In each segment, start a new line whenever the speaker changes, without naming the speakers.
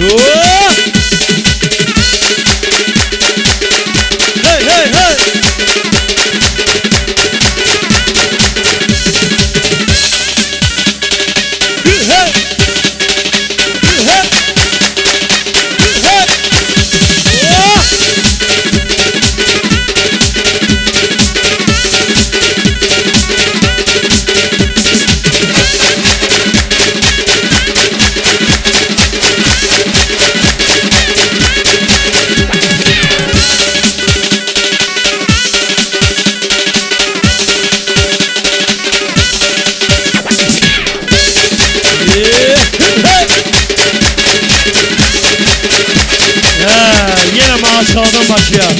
Hey hey hey. Yine maşallah başlıyor.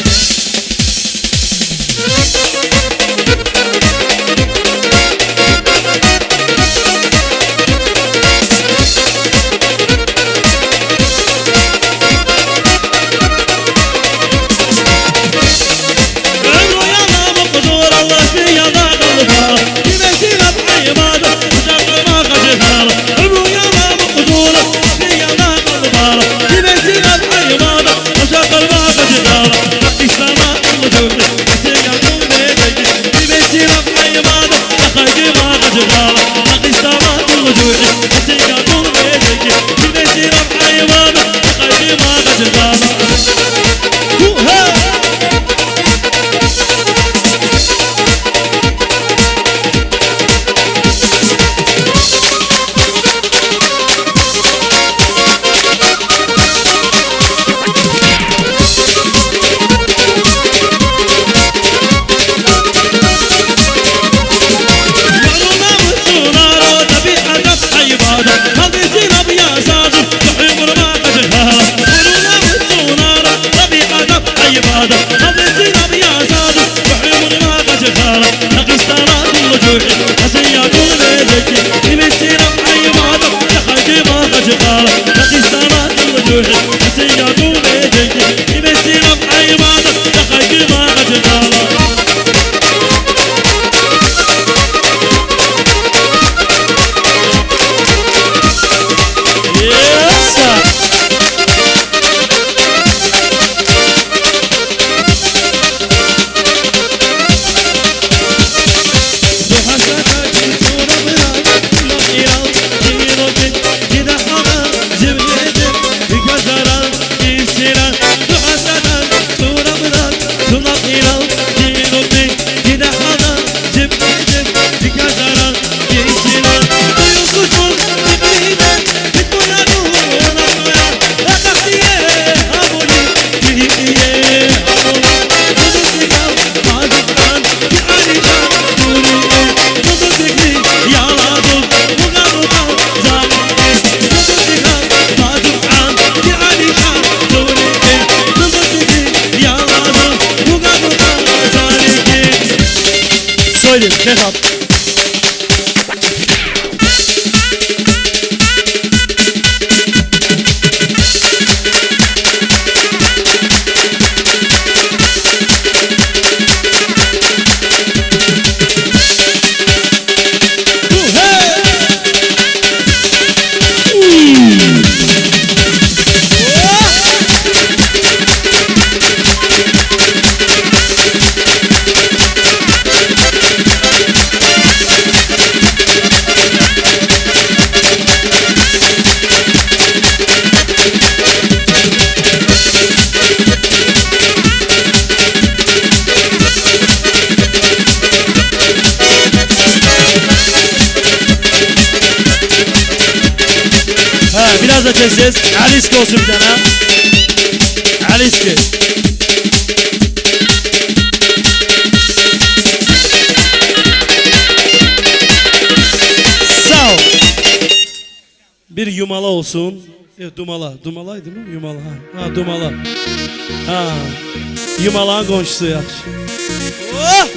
Söyleyeyim devam. Biraz da sessiz. Aliski olsun bir tane. Aliski. Sağ ol. Bir yumala olsun. Dumala. Dumalaydı mı? Yumala. Ha dumala. Ha. Yumalağın komşusu ya. Oh!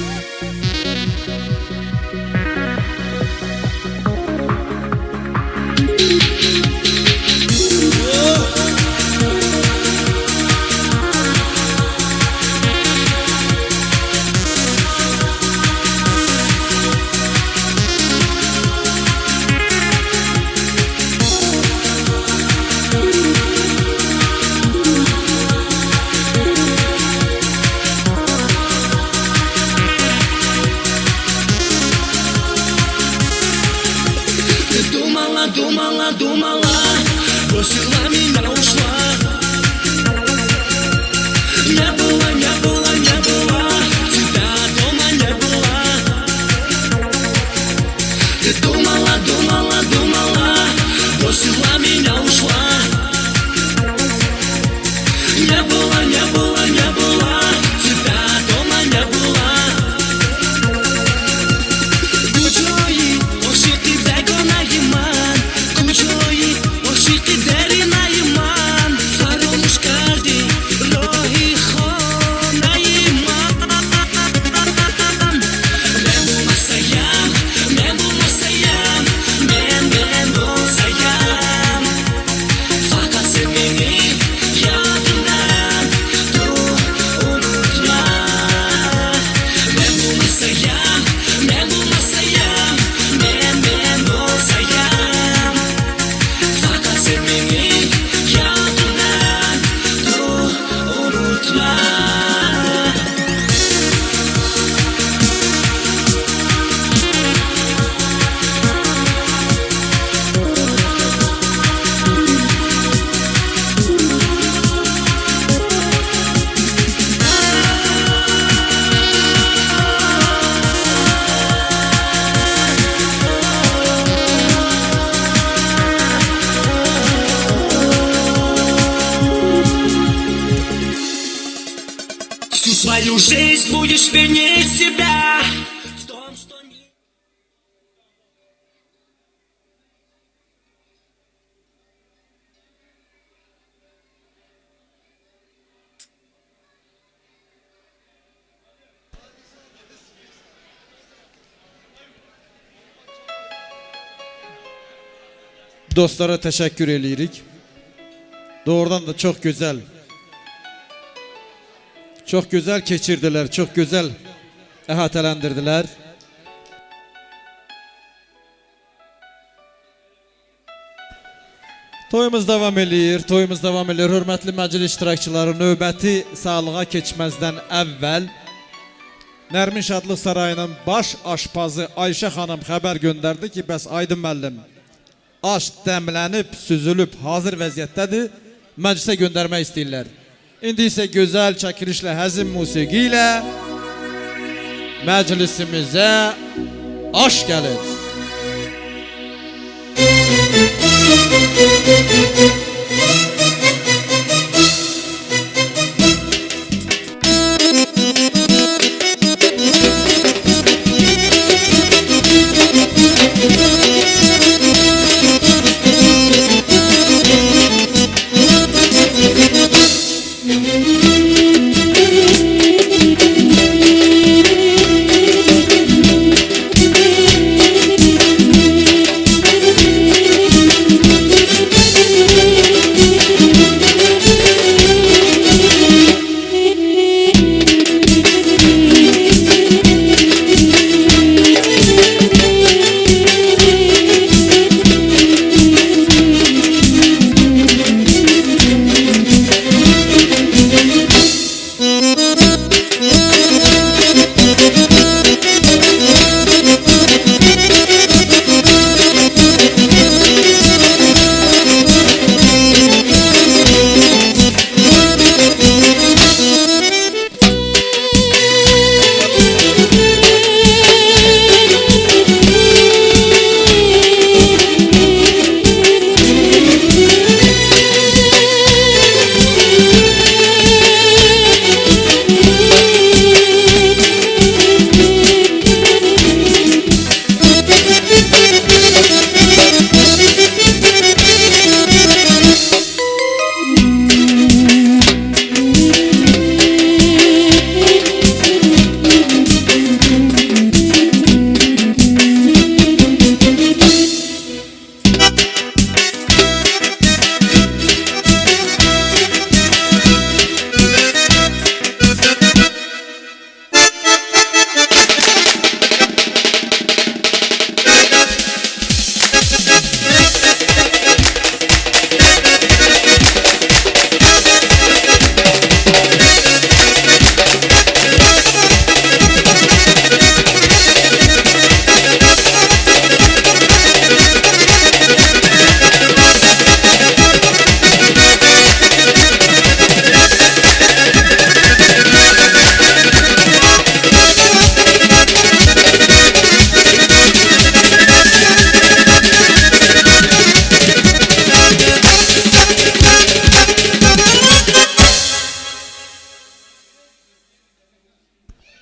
не было, не было, не было. Тебя дома не было. Кучои, ошики дегона иман. Кучои, ошики дерина иман. Фаромуш карди, роҳи хона иман. Мен булмасаям, мен булмасаям, men bo'lsayam. Faqat sen meni yodimdan unutma. Men bo'lmasayam, men bo'lmasayam, men bo'lsayam. Faqat sen meni yodimdan unutma. Всю свою жизнь будешь винить себя в том, что не...
Dostlara teşekkür edirik. Doğrudan da çok güzel. Çok güzel keçirdiler, çok güzel ehatelendirdiler. Toyumuz devam edir, toyumuz devam edir. Hürmetli məclis iştirakçıları, növbəti sağlığa keçməzdən əvvəl Nərmin Şadlıq Sarayının baş aşpazı Ayşə xanım xəbər göndərdi ki, bəs Aydın müəllim, aş dəmlənib, süzülüb, hazır vəziyyətdədir, məclisə göndərmək istəyirlər. İndi isə gözəl çəkilişlə, həzin musiqi ilə məclisimizə aş gəlir.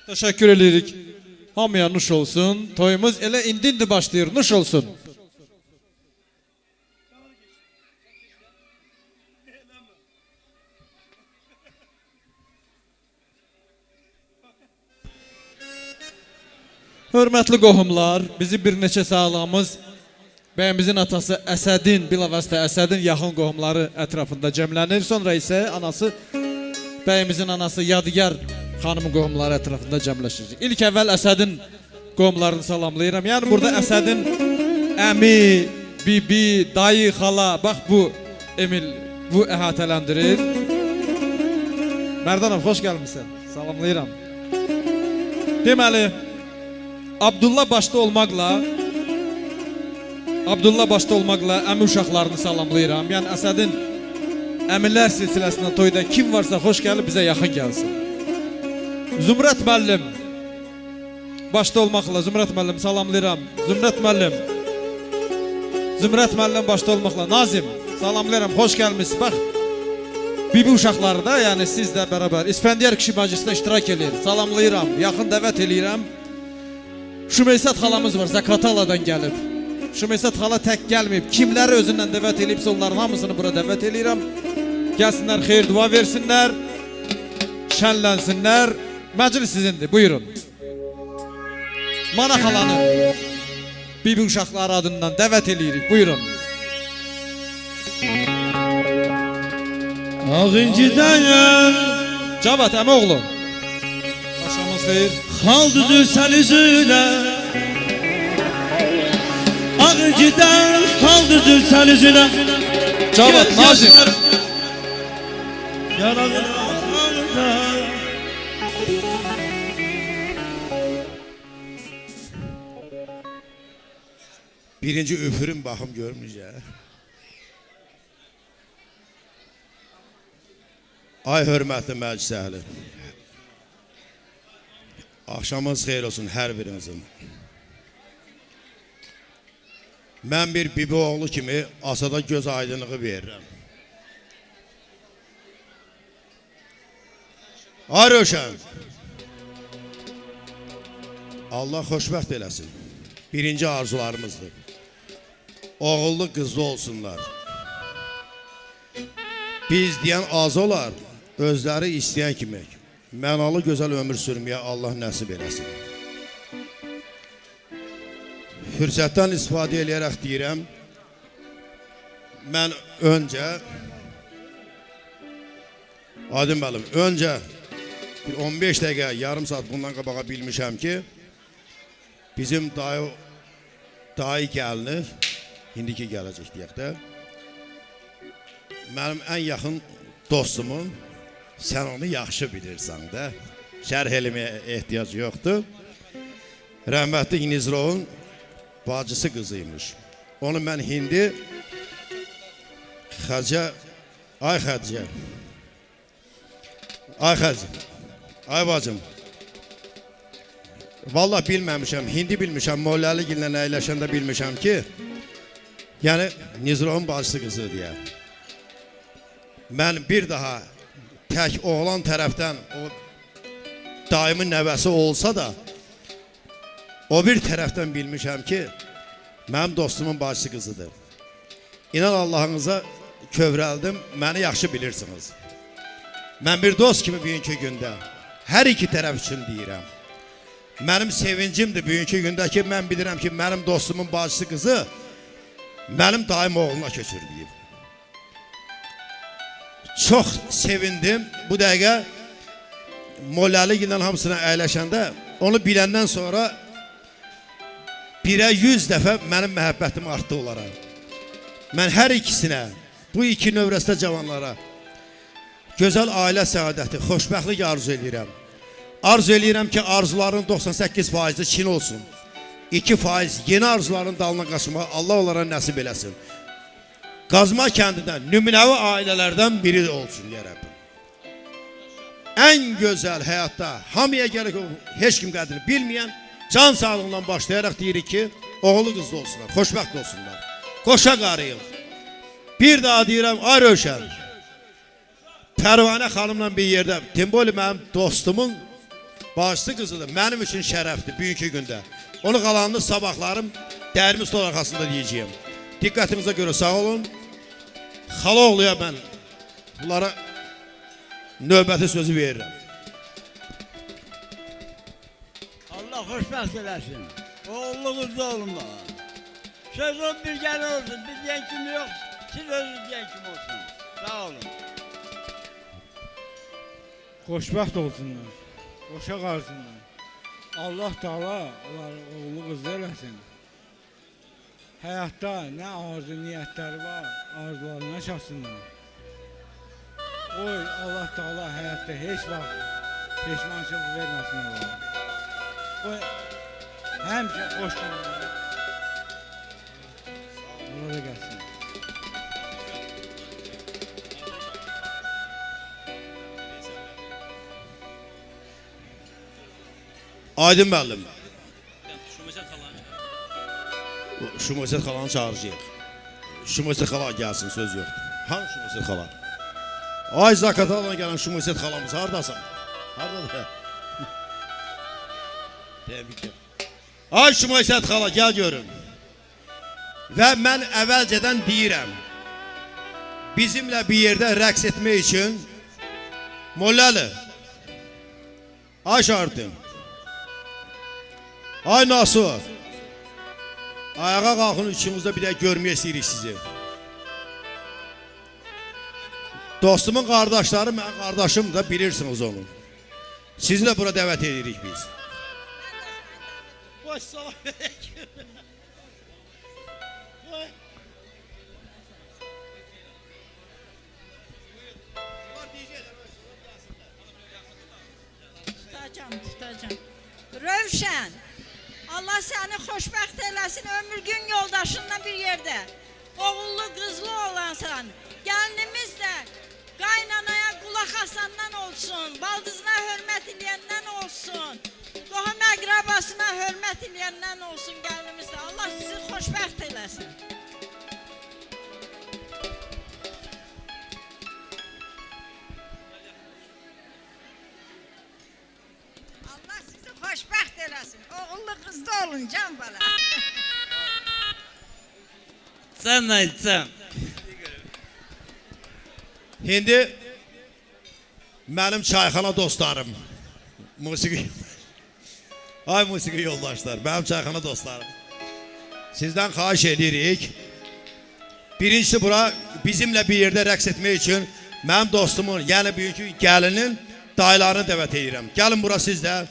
Teşekkür edirik. Hamıya nuş olsun. Toyumuz elə indi başlayır. Nuş olsun. Hörmətli qohumlar, bizi bir neçə sağlamız bəyimizin atası Əsədin, bilavasitə Əsədin yaxın qohumları ətrafında cəmlənir. Sonra isə anası, bəyimizin anası Yadigar xanımın qohumları ətrafında cəmləşir. İlk əvvəl Əsədin qohumlarını salamlayıram. Yəni burada Əsədin əmi, bibi, dayı, xala, bax bu Emil bu əhatələndirir. Mərdanov, xoş gəlmişsən. Salamlayıram. Deməli, Abdullah başda olmaqla əmi uşaqlarını salamlayıram. Yəni Əsədin əmilər silsiləsindən toyda kim varsa xoş gəlib bizə yaxın gəlsin. Zümrət müəllim başda olmaqla Zümrət müəllim salamlayıram. Zümrət müəllim başda olmaqla Nazim salamlayıram. Xoş gəlmisiniz. Bax bibi uşaqları da, yəni siz də bərabər İsfəndiyar kişi məclisində iştirak edir. Salamlayıram. Yaxın dəvət eləyirəm. Şümeysat xalamız var, Zakataladan gəlib. Şümeysat xala tək gəlməyib. Kimləri özündən dəvət eləyibsə onların hamısını bura dəvət eləyirəm. Gəlsinlər, xeyir dua versinlər, şənlənsinlər. Məclis sizindir, buyurun. Mana xalanı bibi uşaqları adından dəvət eləyirik, buyurun.
Ağıncıdan
Cavat əmi oğlu. Axşamınız xeyir.
xal düzülsən üzünə Ağıncıdan xal düzülsən üzünə
Cavat, Nazim.
Yanağına
Birinci üfürüm baxım görməyəcək. Ay hörmətli məclis əhli. Axşamınız xeyir olsun hər birinizin. Mən bir bibi oğlu kimi asada göz aydınlığı verirəm. Ay Rövşən. Allah xoşbəxt eləsin. Birinci arzularımızdır. Oğullu qızlı olsunlar. Biz deyən az olar, özləri istəyən kimi. Mənalı gözəl ömür sürməyə Allah nəsib eləsin. Fürsətdən istifadə eləyərək deyirəm, mən öncə, Adım müəllim, öncə bir 15 dəqiqə, yarım saat bundan qabağa bilmişəm ki, bizim dayı gəlini, indiki gələcək deyək də, mənim ən yaxın dostumun, sən onu yaxşı bilirsən də, şərh eləməyə ehtiyac yoxdur. Rəhmətli Nizrovun bacısı qızıymış. Onu mən hindi Xədicə, ay Xədicə, ay bacım, vallahi bilməmişəm, hindi bilmişəm, Molləli gilə əyləşəndə bilmişəm ki, yəni Nizrovun bacısı qızı deyə. Mən bir daha tək oğlan tərəfdən o dayımın nəvəsi olsa da, o bir tərəfdən bilmişəm ki, mənim dostumun bacısı qızıdır. İnan Allahınıza kövrəldim, məni yaxşı bilirsiniz. Mən bir dost kimi bugünkü gündə hər iki tərəf üçün deyirəm. Mənim sevincimdir bugünkü gündə ki, mən bilirəm ki, mənim dostumun bacısı qızı mənim dayım oğluna köçürülüyüb. Çox sevindim. Bu dəqiqə Molləli ilə hamısına əyləşəndə onu biləndən sonra 1'ə 100 dəfə mənim məhəbbətim artdı onlara. Mən hər ikisinə, bu iki növrəstə cavanlara gözəl ailə səadəti, xoşbəxtlik arzu edirəm. Arzu edirəm ki, arzuların 98%'i Çin olsun. 2% yeni arzuların dalına qaçmağı Allah onlara nəsib eləsin. Qazma kəndindən, nümunəvi ailələrdən biri olsun ya Rəbbim. Ən gözəl həyatda hamıya gerek heç kim qədrini bilməyən can sağlığından başlayaraq deyirik ki, oğlu qızlı olsunlar, xoşbəxt olsunlar. Qoşa qarıyım. Bir daha deyirəm, ay Rövşən. Pərvanə xanımla bir yerdə, Timboli mənim dostumun Bağışlı qızıdır. Mənim üçün şərəfdir bugünkü gündə. Onu qalanını sabahlarım dərimi stol arxasında deyəcəyim. Diqqətinizə görə sağ olun. Xalaoğluya mən bunlara növbəti sözü verirəm.
Allah xoşbəxt eləsin. Oğulluğuzda olun bana. Söz o bir gel olsun. Biz diyen kimi yok. Siz özünüz diyen kimi olsun. Sağ olun.
Xoşbəxt olsunlar. Xoşa qalsınlar. Allah Taala onları oğlu qızı eləsin. Həyatda nə arzu niyyətləri var, arzularına çatsınlar. Qoy Allah Taala həyatda heç vaxt peşmançılıq verməsin onlara. Qoy həmişə xoş günlər. Orada gəlsin.
Aydın müəllim. Şümüsət xalanı çağıracaq. Şümüsət xala gəlsin, söz yoxdur. Hanı Şümüsət xala? Ay Zakatalan gələn Şümüsət xalamız hardasan? Hardadır? Təbrik ederim. Ay Şümüsət xala gəl görün. Və mən əvvəlcədən deyirəm. Bizimlə bir yerdə rəqs etmək üçün Mollalı. Ay Şartın. Ay Nasuh. Ayağa qalxın, üçümüzdə bir də görməyə istəyirik sizi. Dostumun qardaşları, mən qardaşım da bilirsiniz onu. Sizi də bura dəvət edirik biz.
Boş salam verək.
Tutacağım. Rövşən, Allah səni xoşbəxt eləsin, ömür gün yoldaşınla bir yerdə. Oğullu, qızlı olansan, gəlinimiz də qaynanaya qulaq asandan olsun, baldızına hörmət eləyəndən olsun, qohum əqrabasına hörmət eləyəndən olsun gəlinimiz də. Allah sizi xoşbəxt eləsin. Allah sizi xoşbəxt eləsin. Oğullu qızlı olun can bala.
Sən nə etsən?
İndi mənim çayxana dostlarım, musiqi, ay musiqi yoldaşlar, mənim çayxana dostlarım. Sizdən xahiş edirik. Birincisi bura bizimlə bir yerdə rəqs etmək üçün mənim dostumun, yəni bugünkü gəlinin dayılarını dəvət edirəm. Gəlin bura siz də.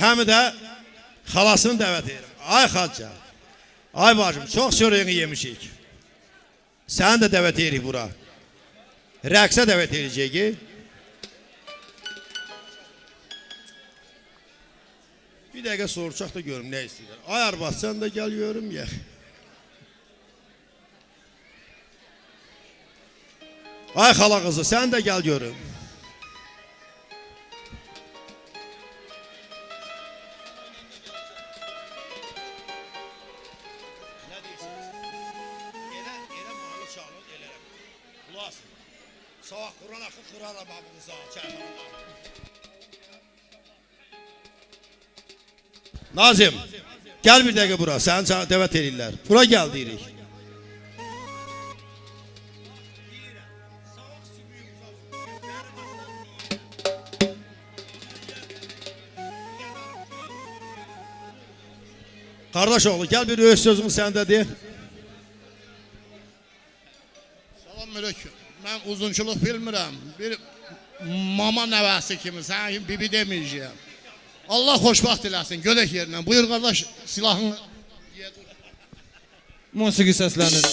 Həm də xalasını dəvət edirəm. Ay xalca, ay bacım, çox çörəyini yemişik. Səni də dəvət edirik bura. Rəqsə dəvət edəcəyik. Bir dəqiqə soruşaq da görüm nə istəyirlər. Ay arvad, sən də gəl görüm ya. Ay xala qızı, sən də gəl görüm. Savaq Quran axı qırara babınıza, çayxanada. Nazim, gəl bir dəqiqə bura, səni dəvət edirlər. Bura gəl deyirik. Qardaş oğlu, gəl bir öz sözünü səndə de.
Salam aleyküm. Mən uzunçuluq bilmirəm. Bir mama nəvəsi kimi, sən bibi deməyəcəyəm. Allah xoşbaxt eləsin, görək yerindən. Buyur qardaş, silahını.
Musiqi səslənir.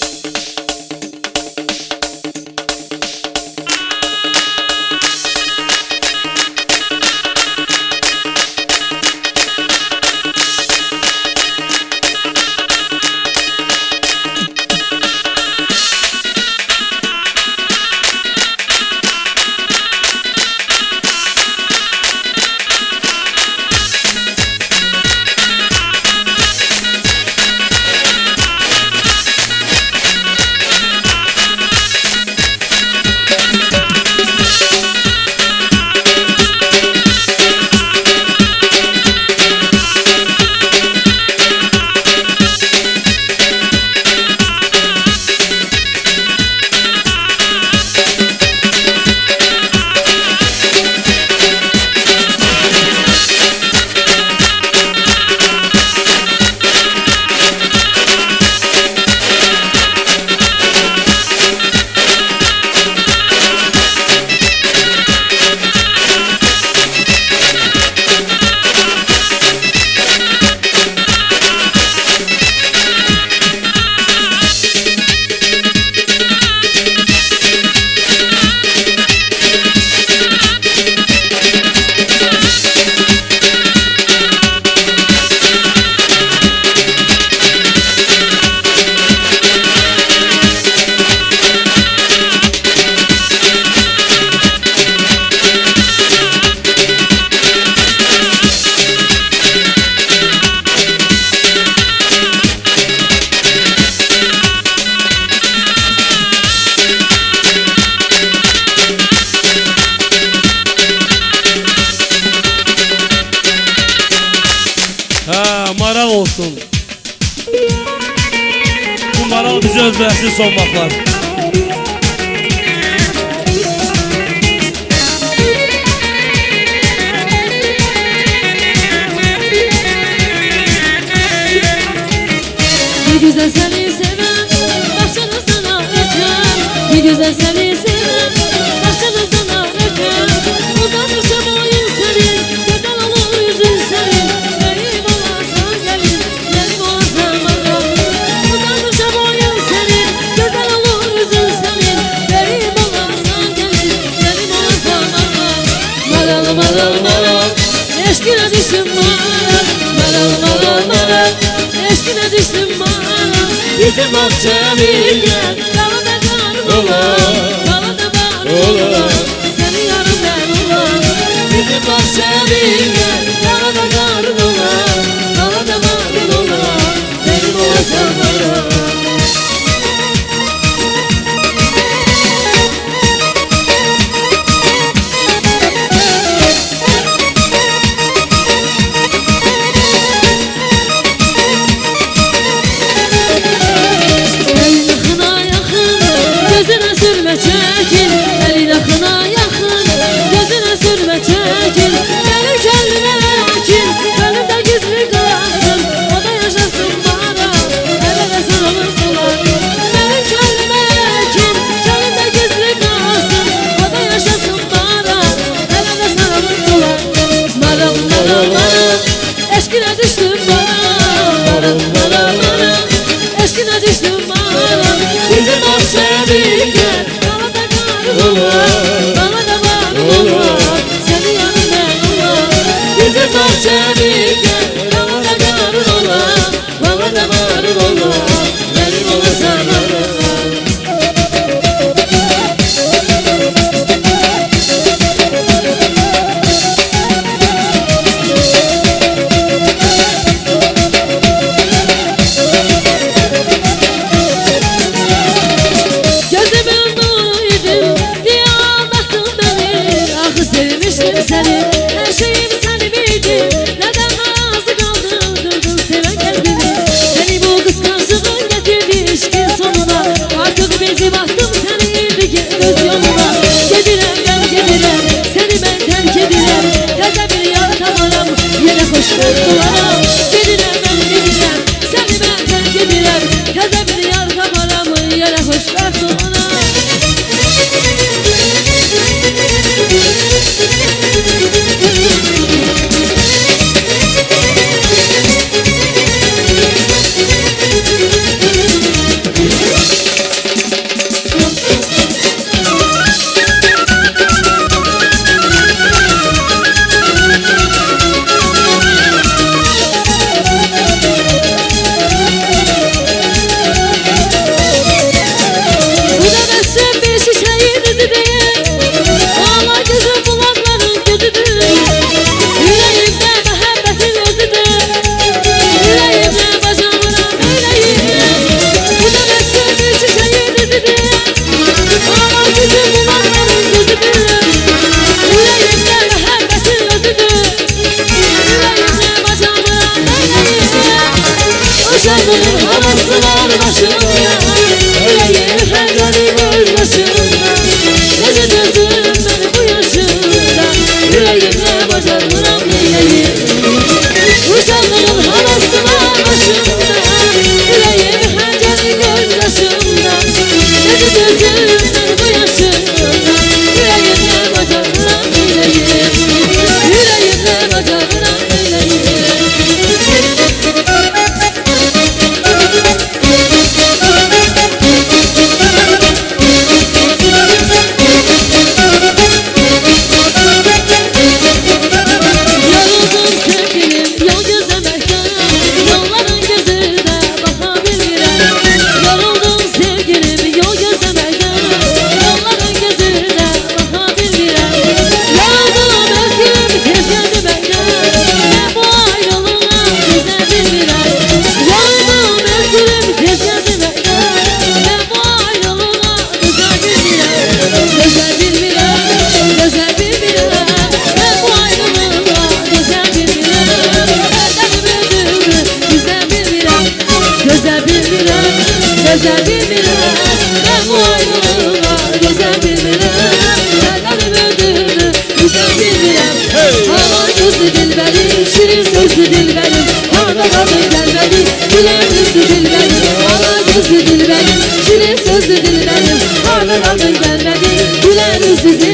Özməsin son vaxtlar.
Bir güzel seni sevem, başını sana öpem. Bir güzel seni sevem, başını sana öpem. Uzanırsa boyun senin, güzel olur yüzün senin. Benim olasın gelin, benim olasın bana. Uzanırsa boyun senin, güzel olur yüzün senin. Benim olasın gelin, benim olasın bana. Maral maral maral, eşkine düştüm maral. Maral maral maral, eşkine düştüm maral. Bizim bahçemin gel, dalında kar olan, dalında bar olan. Senin yarın ben olan. Bizim bahçemin gel, dalında kar olan, dalında bar olan. Benim olasın bana. Gözüne sürme çek. sizi